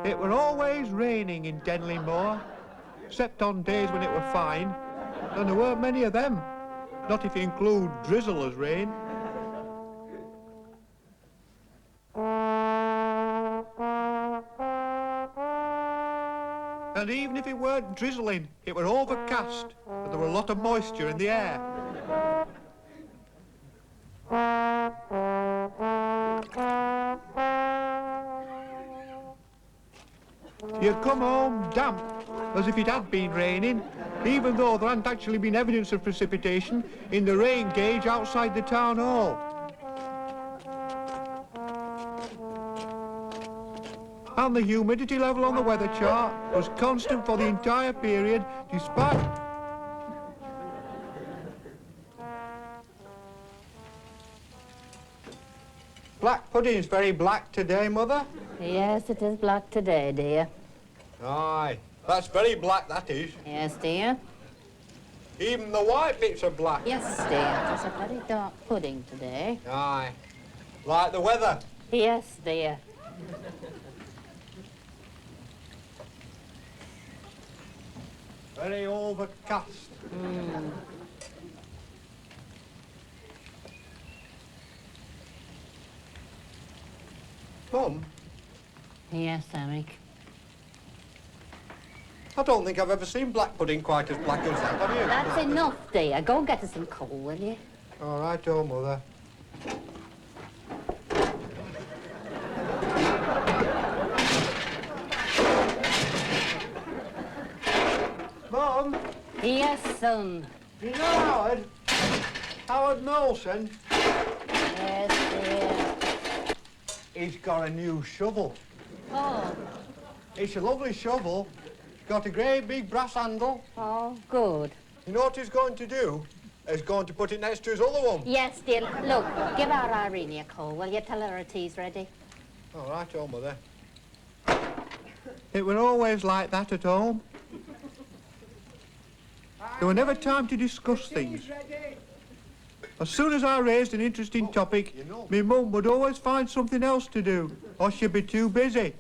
It were always raining in Denley Moor, except on days when it were fine, and there weren't many of them, not if you include drizzle as rain. And even if it weren't drizzling, it were overcast, and there were a lot of moisture in the air. You'd come home damp, as if it had been raining, even though there hadn't actually been evidence of precipitation in the rain gauge outside the town hall. And the humidity level on the weather chart was constant for the entire period, despite... Black pudding's very black today, Mother. Yes, it is black today, dear. Aye, that's very black, that is. Yes, dear. Even the white bits are black. Yes, dear. It's a very dark pudding today. Aye. Like the weather. Yes, dear. Very overcast. Mum, Yes, Eric. I don't think I've ever seen black pudding quite as black as that, have you? That's enough, dear. Go and get us some coal, will you? All right, oh, Mother. Mum, Yes, son. you know Howard? Howard Molson? Yes, dear. He's got a new shovel. Oh, It's a lovely shovel. It's got a great big brass handle. oh, good. You know what he's going to do? He's going to put it next to his other one. Yes, dear. Look, give our Irene a call, will you? Tell her her tea's ready. All right, oh, Mother. It were always like that at home. There were never time to discuss things. As soon as I raised an interesting topic, my mum would always find something else to do, or she'd be too busy.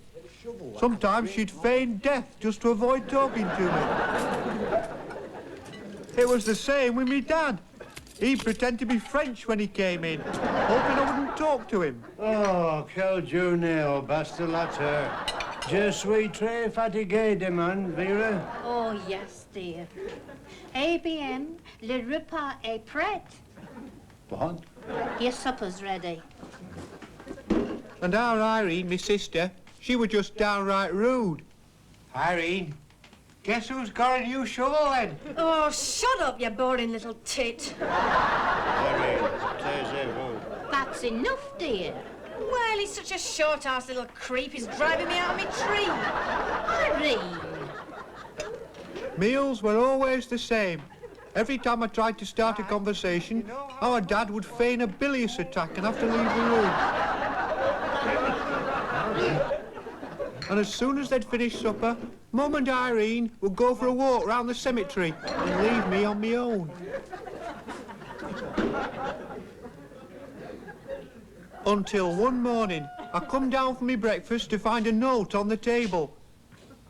Sometimes she'd feign death just to avoid talking to me. It was the same with me dad. He'd pretend to be French when he came in, hoping I wouldn't talk to him. Oh, quel journée, bastellateur. Je suis très fatigué, demande, Vera. Oh, yes, dear. Eh bien, le repas est prêt. What? Your supper's ready. And our Irene, my sister, she was just downright rude. Irene, guess who's got a new shovel then? Oh, shut up, you boring little tit. Irene, taisez-vous. That's enough, dear. Well, he's such a short-ass little creep, he's driving me out of my tree. Irene. Meals were always the same. Every time I tried to start a conversation, our dad would feign a bilious attack and have to leave the room. And as soon as they'd finished supper, Mum and Irene would go for a walk round the cemetery and leave me on my own. Until one morning, I come down for my breakfast to find a note on the table.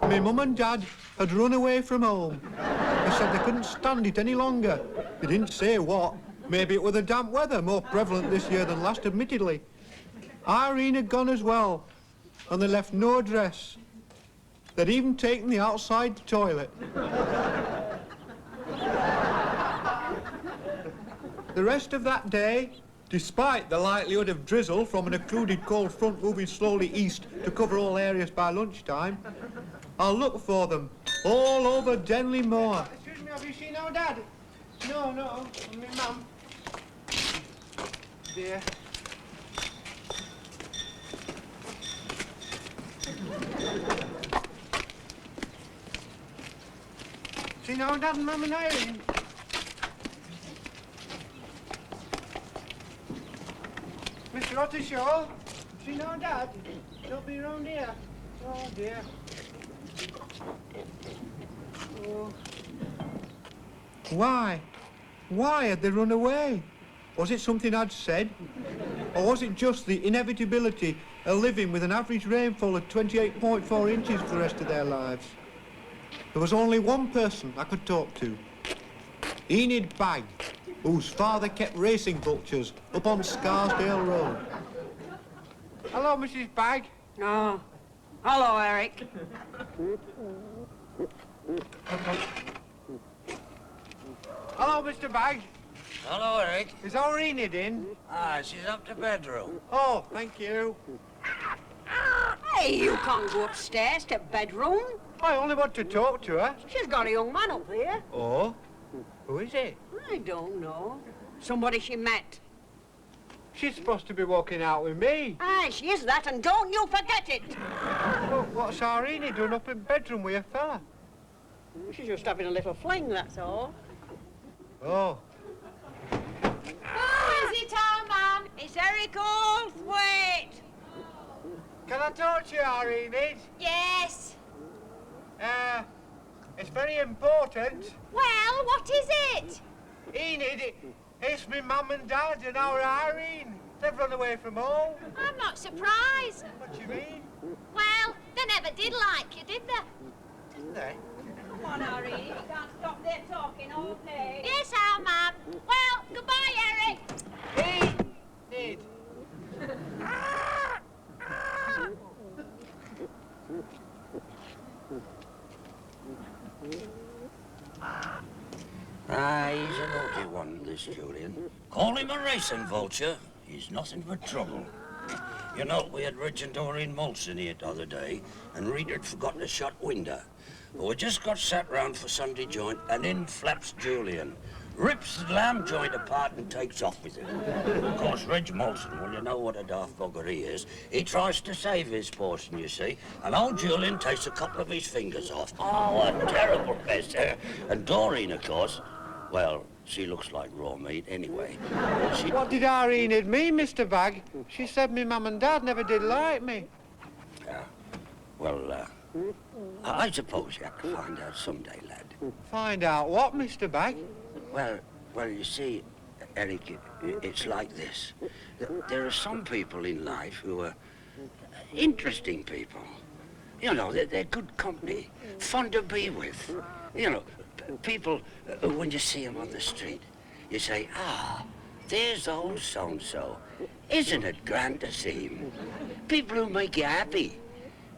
My mum and dad had run away from home. They said they couldn't stand it any longer. They didn't say what. Maybe it were the damp weather, more prevalent this year than last, admittedly. Irene had gone as well, and they left no address. They'd even taken the outside toilet. The rest of that day, despite the likelihood of drizzle from an occluded cold front moving slowly east to cover all areas by lunchtime, I'll look for them all over Denley Moor. Excuse me, have you seen our dad? No, my mum. Dear. Seen our dad and Mum and Irene? Mr. Ottershaw, seen our dad? Don't be round here. Oh, dear. Oh. Why? Why had they run away? Was it something I'd said? Or was it just the inevitability of living with an average rainfall of 28.4 inches for the rest of their lives? There was only one person I could talk to. Enid Bagg, whose father kept racing vultures up on Scarsdale Road. Hello, Mrs. Bagg. Oh, hello, Eric. Hello, Mr. Bagg. Hello, Eric. Is our Enid in? Ah, she's up to bedroom. Oh, thank you. Hey, you can't go upstairs to bedroom. I only want to talk to her. She's got a young man up there. Oh? Who is it? I don't know. Somebody she met. She's supposed to be walking out with me. Aye, she is that, and don't you forget it. Well, what's our Enid doing up in bedroom with a fella? She's just having a little fling, that's all. Oh. Who is it, our man? It's Eric Oldthwaite. Can I talk to you, our Enid? Yes. It's very important. Well, what is it? Enid, it's me mum and dad and our Irene. They've run away from home. I'm not surprised. What do you mean? Well, they never did like you, did they? Didn't they? Come on, Irene, you can't stop there talking all day. Yes, our man. Well, goodbye, Eric. Enid. Ah, he's a naughty one, this Julian. Call him a racing vulture. He's nothing but trouble. You know, we had Rich and Doreen Molson here the other day, and Rita had forgotten to shut window. Well, we just got sat round for Sunday joint, and in flaps Julian. Rips the lamb joint apart and takes off with it. Of course, Reg Molson, well, you know what a daft bugger he is. He tries to save his portion, you see, and old Julian takes a couple of his fingers off. Oh, a terrible mess. And Doreen, of course, well, she looks like raw meat anyway. What did our Enid mean, Mr. Bagg? She said me mum and dad never did like me. Well, I suppose you have to find out someday, lad. Find out what, Mr. Bagg? Well, you see, Eric, it's like this. There are some people in life who are interesting people. You know, they're good company, fun to be with. You know, people, when you see them on the street, you say, ah, there's old so-and-so. Isn't it grand to see him? People who make you happy.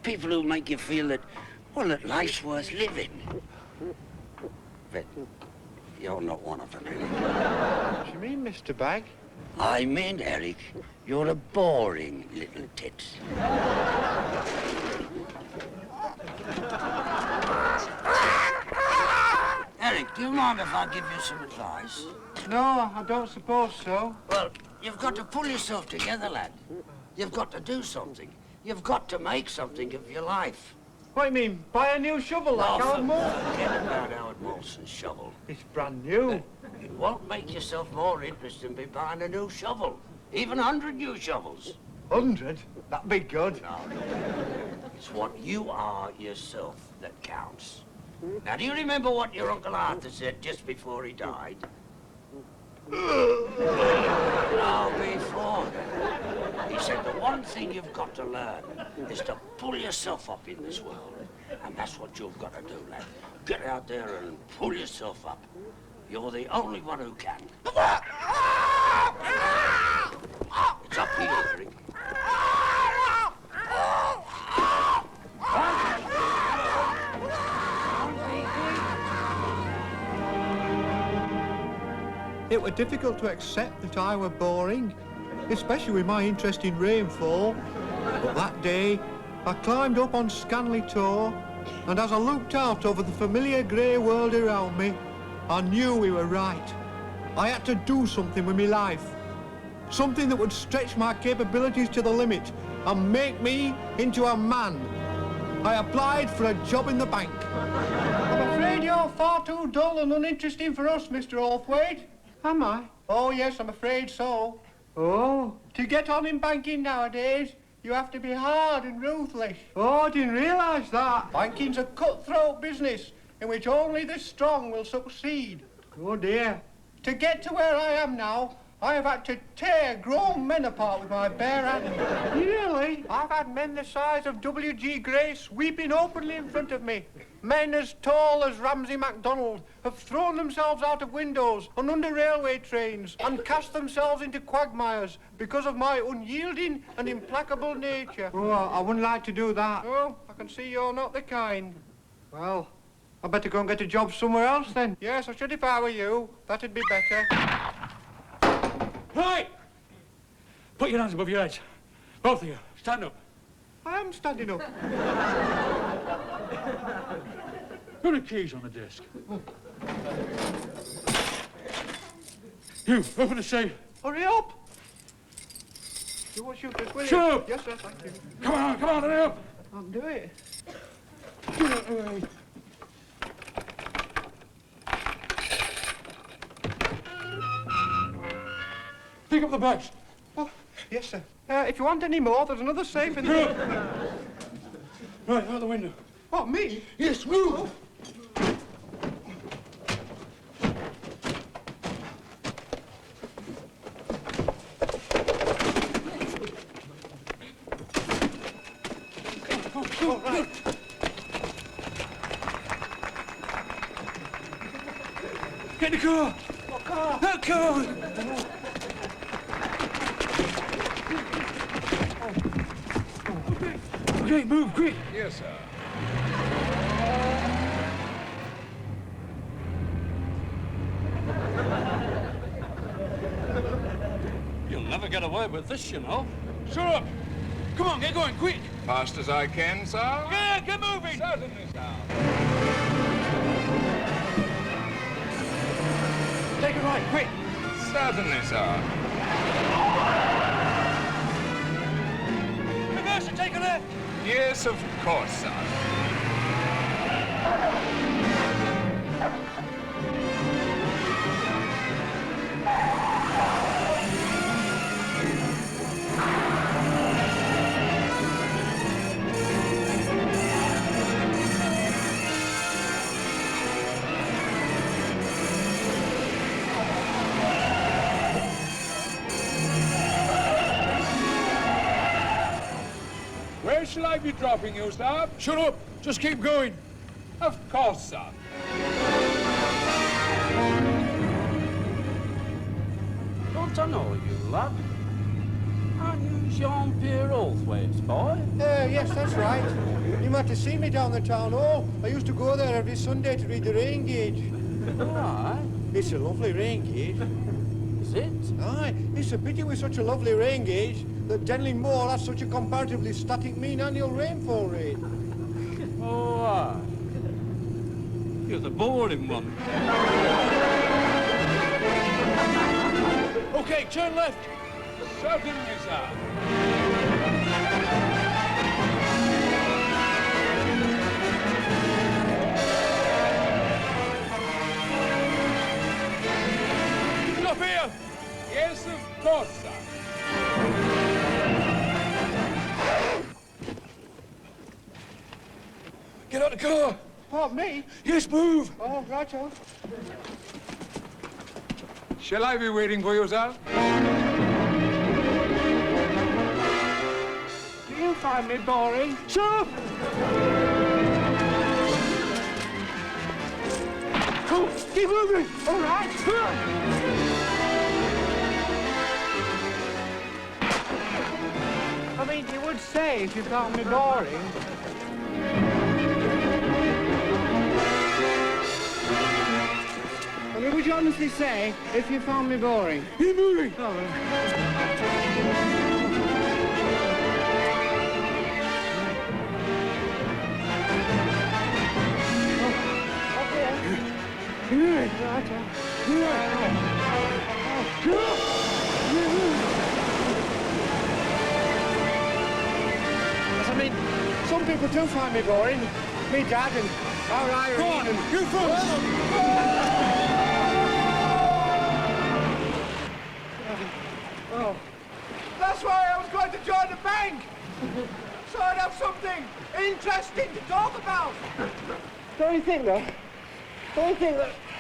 People who make you feel that, well, that life's worth living. But you're not one of them, really. What do you mean, Mr. Bagg? I mean, Eric, you're a boring little tit. Eric, do you mind if I give you some advice? No, I don't suppose so. Well, you've got to pull yourself together, lad. You've got to do something. You've got to make something of your life. What do you mean, buy a new shovel like Howard Moore? Forget about Howard Molson's shovel. It's brand new. It won't make yourself more interesting by buying a new shovel. Even 100 new shovels. 100? That'd be good. No. It's what you are yourself that counts. Now, do you remember what your Uncle Arthur said just before he died? No, before that. He said the one thing you've got to learn is to pull yourself up in this world. And that's what you've got to do, lad. Get out there and pull yourself up. You're the only one who can. It's up to you, Eric. It was difficult to accept that I were boring, especially with my interest in rainfall. But that day, I climbed up on Scanley Tor, and as I looked out over the familiar grey world around me, I knew we were right. I had to do something with my life. Something that would stretch my capabilities to the limit and make me into a man. I applied for a job in the bank. I'm afraid you're far too dull and uninteresting for us, Mr. Oldthwaite. Am I? Oh, yes, I'm afraid so. Oh? To get on in banking nowadays, you have to be hard and ruthless. Oh, I didn't realise that. Banking's a cutthroat business in which only the strong will succeed. Oh, dear. To get to where I am now, I have had to tear grown men apart with my bare hands. Really? I've had men the size of W.G. Grace weeping openly in front of me. Men as tall as Ramsay MacDonald have thrown themselves out of windows and under railway trains and cast themselves into quagmires because of my unyielding and implacable nature. Oh, I wouldn't like to do that. Oh, I can see you're not the kind. Well, I better go and get a job somewhere else then. Yes, I should if I were you. That'd be better. Right! Put your hands above your heads. Both of you, stand up. I am standing up. Put the keys on the desk. You, open the safe. Hurry up! You won't shoot us, will you? Shut up! Yes, sir, thank you. Come on, hurry up! I'll do it. Pick up the bags. Oh, yes, sir. If you want any more, there's another safe in there. Right, out the window. What, me? Yes, move! All right. Get in the car! What car? That car! Okay, move, quick! Yes, sir. You'll never get away with this, you know. Shut up! Come on, get going, quick! Fast as I can, sir. Yeah, get moving! Certainly, sir. Take it right, quick! Certainly, sir. Reverse and take a left! Yes, of course, sir. Where shall I be dropping you, sir? Shut up! Just keep going! Of course, sir. Don't I know you, lad? Aren't you Jean-Pierre Oldthwaite's boy? Yes, that's right. You might have seen me down the town hall. I used to go there every Sunday to read the rain gauge. Aye. It's a lovely rain gauge. Is it? Aye, it's a pity with such a lovely rain gauge that Denling Moor has such a comparatively static mean annual rainfall rate. Oh, aye. You're the boring one. Okay, turn left! Certainly, sir. Stop here! Yes, of course, sir. Get out the car! What, me? Yes, move! Oh, right-o. Shall I be waiting for you, sir? Do you find me boring? Shut up! Oh, keep moving! All right. I mean, you would say if you found me boring. I mean, would you honestly say if you found me boring? Keep moving! I mean, some people do find me boring. Me dad and our Irene. Go on, and... you first! Oh. That's why I was going to join the bank. So I'd have something interesting to talk about. Don't you think that,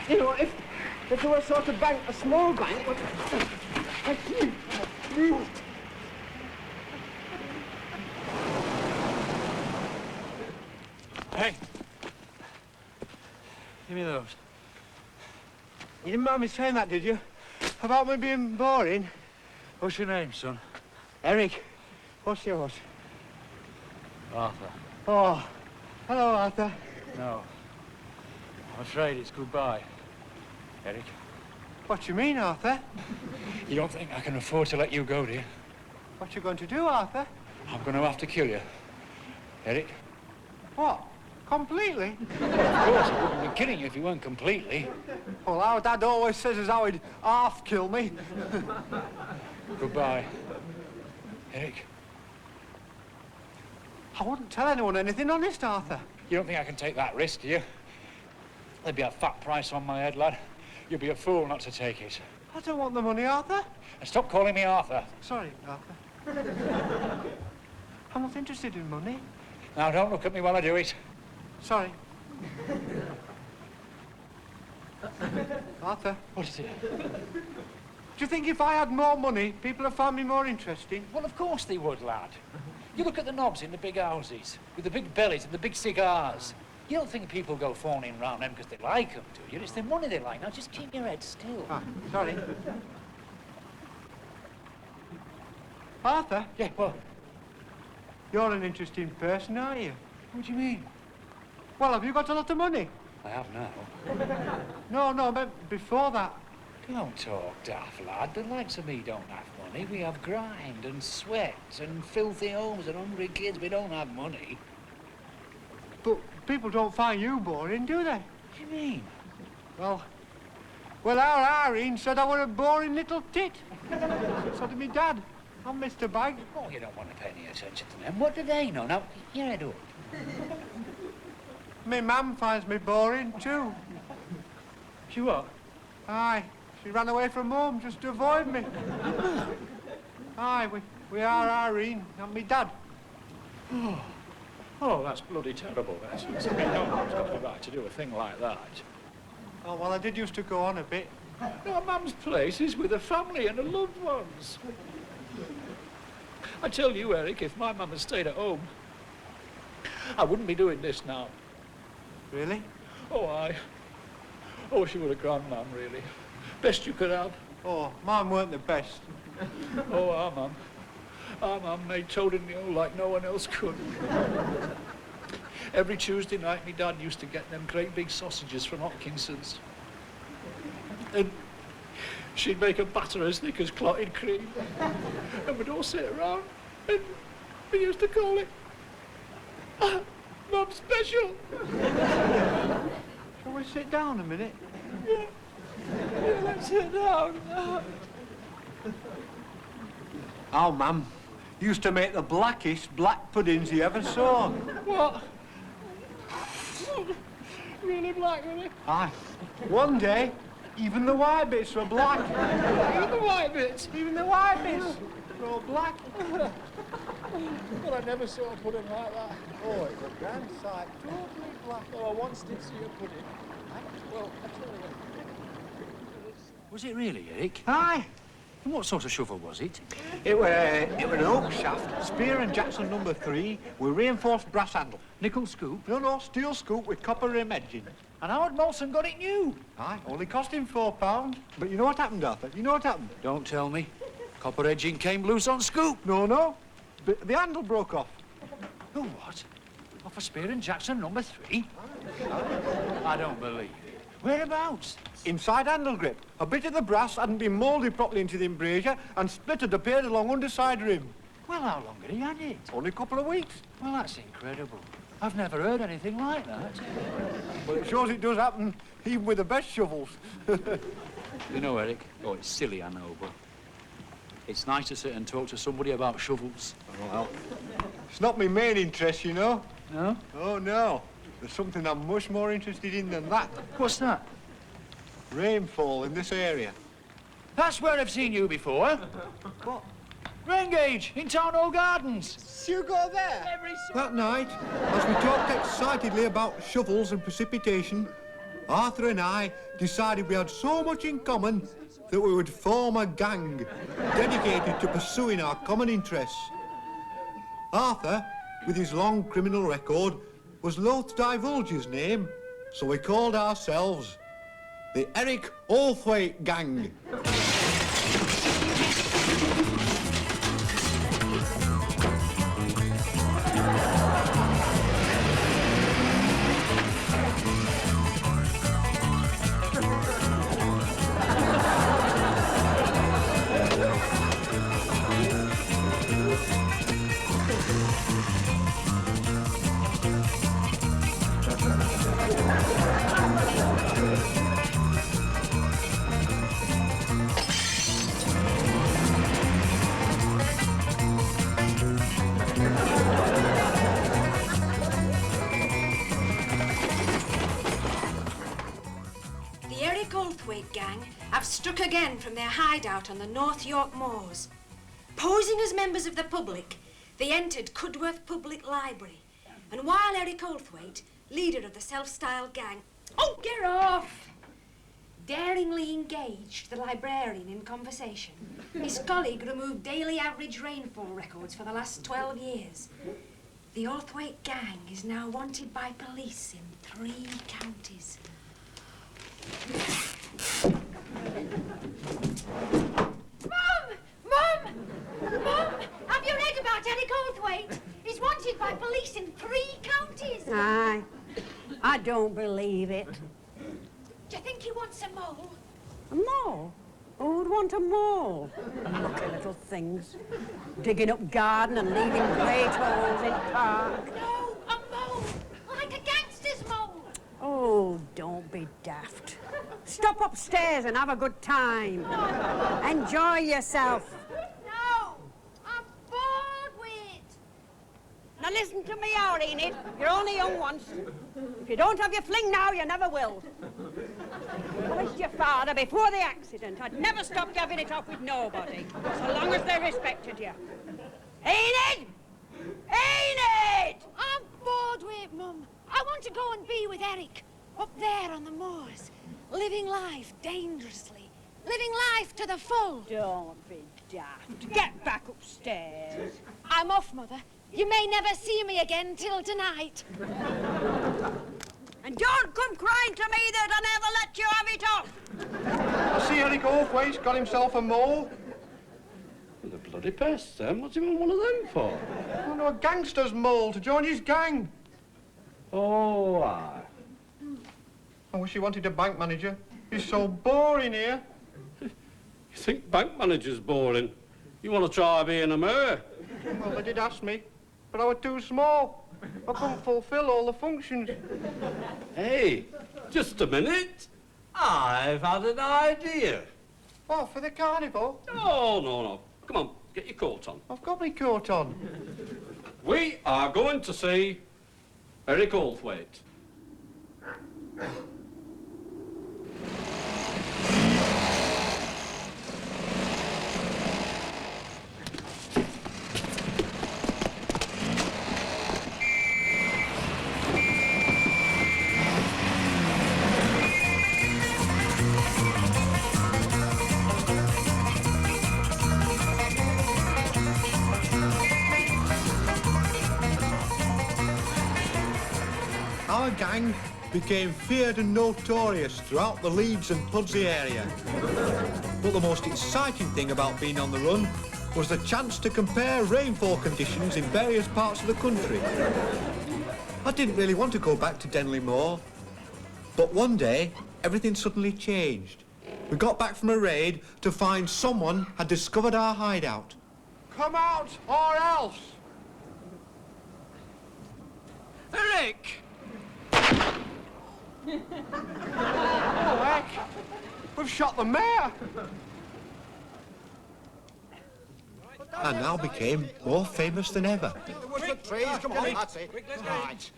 you know, if there was sort of bank, a small bank, Hey. Give me those. You didn't mind me saying that, did you? About me being boring? What's your name, son? Eric, what's yours? Arthur. Oh, hello, Arthur. No. I'm afraid it's goodbye, Eric. What do you mean, Arthur? You don't think I can afford to let you go, do you? What you going to do, Arthur? I'm going to have to kill you, Eric. What? Completely? Of course, I wouldn't be killing you if you weren't completely. Well, our dad always says as how he'd half kill me. Goodbye, Eric. I wouldn't tell anyone anything, honest, Arthur. You don't think I can take that risk, do you? There'd be a fat price on my head, lad. You'd be a fool not to take it. I don't want the money, Arthur. And stop calling me Arthur. Sorry, Arthur. I'm not interested in money. Now, don't look at me while I do it. Sorry. Arthur, What is it? do you think if I had more money, people would find me more interesting? Well, of course they would, lad. You look at the knobs in the big houses, with the big bellies and the big cigars. You don't think people go phoning round them because they like them, do you? It's the money they like. Now, just keep your head still. Ah, sorry. Arthur, Yeah, well, you're an interesting person, aren't you? what do you mean? Well, have you got a lot of money? I have now. No, but before that. Don't talk daft, lad. The likes of me don't have money. We have grind and sweat and filthy homes and hungry kids. We don't have money. But people don't find you boring, do they? What do you mean? Well, our Irene said I were a boring little tit. So did me dad. I'm Mr. Bag. Oh, you don't want to pay any attention to them. What do they know? Now, your head up. Me mum finds me boring, too. She what? Aye, she ran away from home just to avoid me. Aye, we are Irene and me dad. Oh, that's bloody terrible, that. I mean, no one's got the right to do a thing like that. Oh, well, I did used to go on a bit. No, Mum's place is with her family and her loved ones. I tell you, Eric, if my mum had stayed at home, I wouldn't be doing this now. Really? Oh, aye. Oh, she was a grandmum, really. Best you could have. Oh, mine weren't the best. Oh, our mum made toad in the hole like no one else could. Every Tuesday night, my dad used to get them great big sausages from Hopkinson's. And she'd make a batter as thick as clotted cream. And we'd all sit around, and we used to call it Mum Special. Shall we sit down a minute? Yeah, let's sit down. Our mum used to make the blackest black puddings you ever saw. What? Really black, really? Aye. One day, even the white bits were black. Even the white bits. Even the white bits were all black. Well, I never saw a pudding like that. Oh, it's a grand sight. Totally black. Oh, I once did see a pudding. Well, I tell you what. Was it really, Eric? Aye. And what sort of shovel was it? It were an oak shaft, Spear and Jackson number 3, with reinforced brass handle. Nickel scoop? No, steel scoop with copper rim edging. And Howard Molson got it new. Aye, only cost him £4. But you know what happened, Arthur? You know what happened? Don't tell me. Copper edging came loose on scoop. No. The handle broke off. Oh, what? Off a Spear and Jackson number 3? I don't believe it. Whereabouts? Inside handle grip. A bit of the brass hadn't been moulded properly into the embrasure and splitted the pair along underside rim. Well, how long had he had it? Only a couple of weeks. Well, that's incredible. I've never heard anything like that. Well, it shows it does happen, even with the best shovels. You know, Eric, oh, it's silly, I know, but it's nice to sit and talk to somebody about shovels. Well, it's not my main interest, you know. No? Oh, no. There's something I'm much more interested in than that. What's that? Rainfall in this area. That's where I've seen you before. What? Rain gauge in Town Hall Gardens. You go there? That night, as we talked excitedly about shovels and precipitation, Arthur and I decided we had so much in common, that we would form a gang dedicated to pursuing our common interests. Arthur, with his long criminal record, was loath to divulge his name, so we called ourselves the Eric Oldthwaite Gang. The Eric Oldthwaite gang have struck again from their hideout on the North York moors. Posing as members of the public, they entered Cudworth Public Library. And while Eric Oldthwaite, leader of the self-styled gang, oh, get off! Daringly engaged the librarian in conversation, his colleague removed daily average rainfall records for the last 12 years. The Oldthwaite gang is now wanted by police in 3 counties. Mum! Have you read about Eric Oldthwaite? He's wanted by police in 3 counties. Aye. I don't believe it. Do you think he wants a mole? A mole? Who would want a mole? Lucky little things. Digging up garden and leaving great holes in park. No, a mole. Like a gangster's mole. Oh, don't be daft. Stop upstairs and have a good time. Enjoy yourself. No, I'm bored with it. Now listen to me out, Enid. You're only young once. If you don't have your fling now, you never will. I wished your father before the accident I'd never stopped having it off with nobody, so long as they respected you. Enid! Enid! I'm bored with it, Mum. I want to go and be with Eric, up there on the moors, living life dangerously, living life to the full. Don't be daft. Get back upstairs. I'm off, Mother. You may never see me again till tonight. And don't come crying to me that I never let you have it off. I see Eric Oldthwaite's got himself a mole. The bloody pest, then. What's he want one of them for? Oh, no, a gangster's mole to join his gang. Oh, aye. I wish he wanted a bank manager. He's so boring here. You think bank manager's boring? You want to try being a mayor? Well, they did ask me, but I was too small. I couldn't fulfill all the functions. Hey, just a minute. I've had an idea. Oh, for the carnival? No. Come on, get your coat on. I've got my coat on. We are going to see Eric Oldthwaite. Our gang became feared and notorious throughout the Leeds and Pudsey area. But the most exciting thing about being on the run was the chance to compare rainfall conditions in various parts of the country. I didn't really want to go back to Denley Moor, but one day everything suddenly changed. We got back from a raid to find someone had discovered our hideout. Come out or else! Eric! Oh, heck! We've shot the mayor! I now became more famous than ever. Come on, that's it. Right.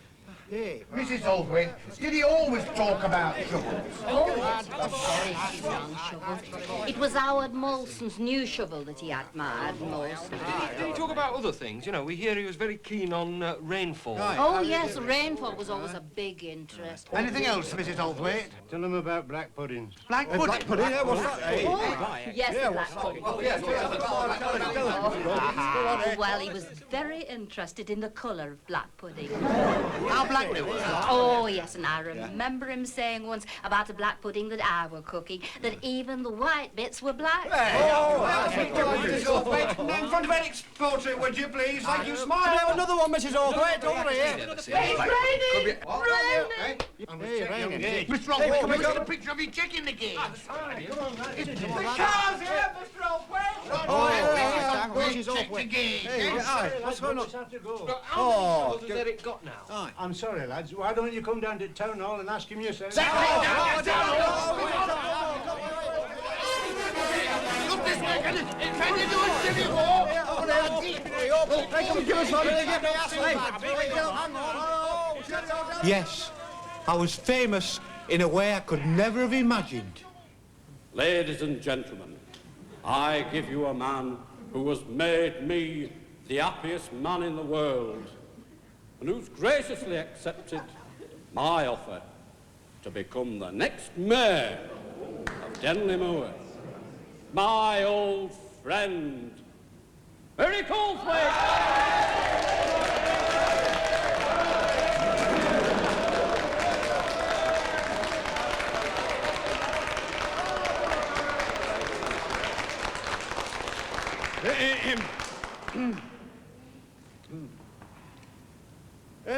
Hey, Mrs. Oldthwaite, did he always talk about shovels? Very strong shovels. It was Howard Molson's new shovel that he admired most. Did he talk about other things? You know, we hear he was very keen on rainfall. Oh, yes, rainfall was always a big interest. Anything else, Mrs. Oldthwaite? Tell them about black puddings. Black pudding? Black pudding, yeah, what's that? Yes, the black pudding. Oh, yes, Well, he was very interested in the colour of black pudding. How black it was? Oh, yes, and I remember him saying once about a black pudding that I were cooking that even the white bits were black. Mrs. Oldthwaite, not in front of Eric's portrait, would you, please? Like you smile. Another one, Mrs. Oldthwaite, over here. It's raining! Raining! Mr. Oldthwaite, can we get a picture of you checking the game? The car's here, Mr. Oldthwaite. Mrs. Oldthwaite. What's going on? How much has Eric got now? I'm sorry, lads. Why don't you come down to town hall and ask him yourself? Look this way, can you do a silly walk? Yes, I was famous in a way I could never have imagined. Ladies and gentlemen, I give you a man who has made me the happiest man in the world and who's graciously accepted my offer to become the next mayor of Denley Moor. My old friend, Eric Oldthwaite!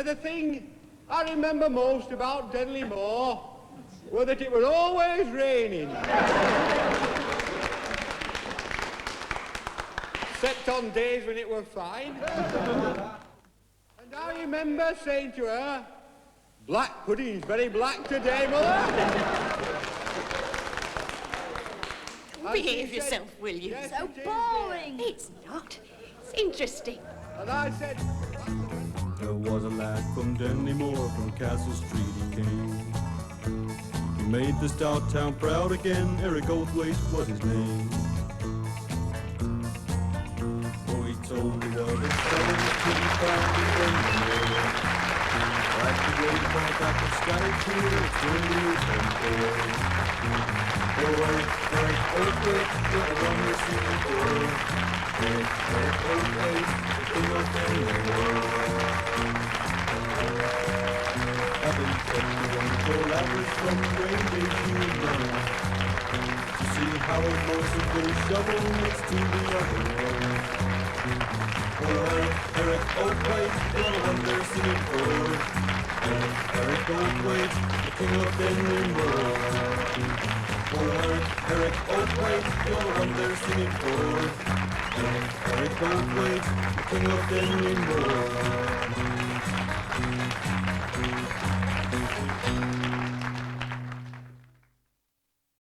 The thing I remember most about Denley Moor was that it was always raining. Except on days when it was fine. And I remember saying to her, "Black pudding's very black today, Mother." Behave yourself, will you? Yes, So it is, boring! It's not. It's interesting. And I said, There was a lad from Denley Moor, from Castle Street he came. He made the stout town proud again, Eric Oldthwaite was his name. Oh, he told the world his fellow was pretty found in Denley Moor. Like the great part that was scattered here, it's Denley and poor. Oh, Eric Oldthwaite, you're the one we're singing for. Eric Oldthwaite, the king of Denley Moor. Having kept the wonderful ladders from great big huge run to see how a Molson put a shovel next to the other one. Oh, Eric Oldthwaite, you're the one they're singing for. Eric Oldthwaite, the king of Denley Moor. Oh, Eric Oldthwaite, you're the one they're singing for. Eric Oldthwaite, the king of Denley Moor.